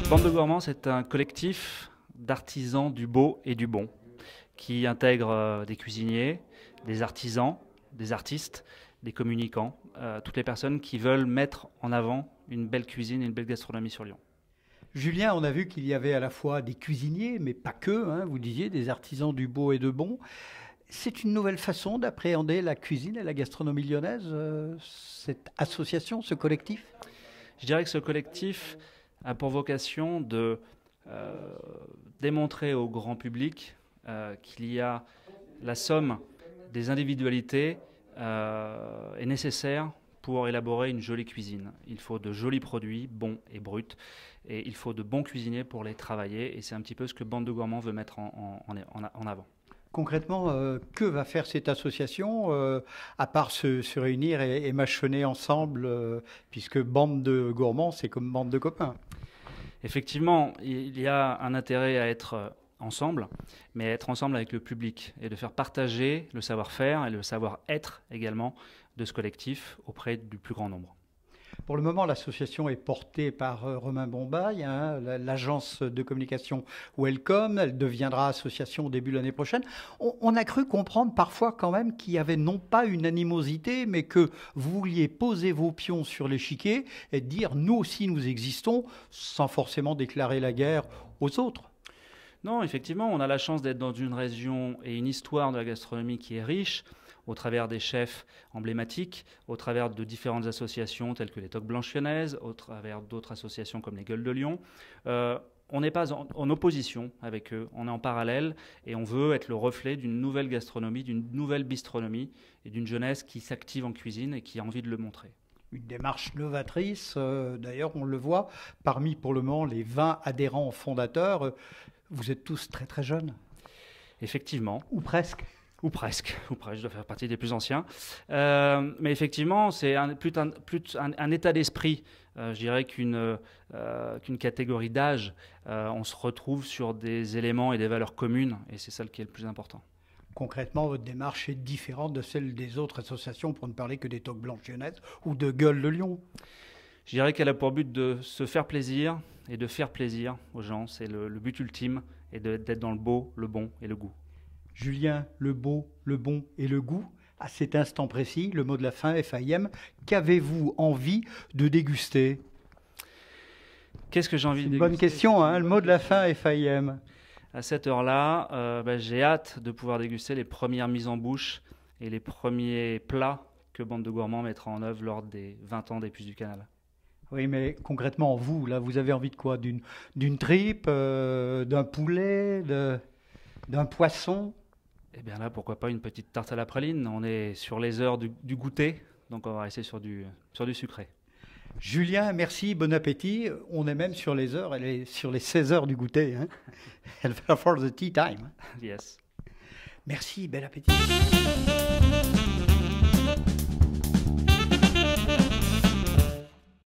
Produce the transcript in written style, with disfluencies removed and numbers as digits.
Bande de Gourmands, c'est un collectif d'artisans du beau et du bon qui intègre des cuisiniers, des artisans, des artistes, des communicants, toutes les personnes qui veulent mettre en avant une belle cuisine et une belle gastronomie sur Lyon. Julien, on a vu qu'il y avait à la fois des cuisiniers, mais pas que, hein, vous disiez, des artisans du beau et de bon. C'est une nouvelle façon d'appréhender la cuisine et la gastronomie lyonnaise, cette association, ce collectif? Je dirais que ce collectif a pour vocation de démontrer au grand public qu'il y a la somme des individualités est nécessaire pour élaborer une jolie cuisine. Il faut de jolis produits, bons et bruts, et il faut de bons cuisiniers pour les travailler, et c'est un petit peu ce que Bande de Gourmands veut mettre en avant. Concrètement, que va faire cette association, à part se réunir et mâchonner ensemble, puisque Bande de Gourmands, c'est comme bande de copains? Effectivement, il y a un intérêt à être ensemble, mais à être ensemble avec le public et de faire partager le savoir-faire et le savoir-être également de ce collectif auprès du plus grand nombre. Pour le moment, l'association est portée par Romain Bombail, hein, l'agence de communication Welcome. Elle deviendra association au début de l'année prochaine. On a cru comprendre parfois quand même qu'il y avait non pas une animosité, mais que vous vouliez poser vos pions sur l'échiquier et dire nous aussi nous existons, sans forcément déclarer la guerre aux autres. Non, effectivement, on a la chance d'être dans une région et une histoire de la gastronomie qui est riche, au travers des chefs emblématiques, au travers de différentes associations telles que les Toques Blanches lyonnaises, au travers d'autres associations comme les Gueules de Lyon. On n'est pas en opposition avec eux, on est en parallèle et on veut être le reflet d'une nouvelle gastronomie, d'une nouvelle bistronomie et d'une jeunesse qui s'active en cuisine et qui a envie de le montrer. Une démarche novatrice, d'ailleurs on le voit, parmi pour le moment les 20 adhérents fondateurs, vous êtes tous très très jeunes. Effectivement. Ou presque. Ou presque, je dois faire partie des plus anciens. Mais effectivement, c'est un état d'esprit, je dirais, qu'une catégorie d'âge. On se retrouve sur des éléments et des valeurs communes, et c'est ça qui est le plus important. Concrètement, votre démarche est différente de celle des autres associations, pour ne parler que des Toques Blanches lyonnaises ou de Gueules de Lyon. Je dirais qu'elle a pour but de se faire plaisir et de faire plaisir aux gens. C'est le but ultime, et d'être dans le beau, le bon et le goût. Julien, le beau, le bon et le goût, à cet instant précis, le mot de la fin, FAIM, qu'avez-vous envie de déguster? Qu'est-ce que j'ai envie de déguster? C'est une bonne question, hein, le mot de la fin, FAIM. À cette heure-là, j'ai hâte de pouvoir déguster les premières mises en bouche et les premiers plats que Bande de Gourmands mettra en œuvre lors des 20 ans des Puces du Canal. Oui, mais concrètement, vous, là, vous avez envie de quoi? D'une tripe, d'un poulet, d'un poisson? Eh bien là, pourquoi pas une petite tarte à la praline? On est sur les heures du goûter, donc on va rester sur du sucré. Julien, merci, bon appétit. On est même sur les heures, elle est sur les 16 heures du goûter. Hein. Elle va for the tea time. Yes. Merci, bel appétit.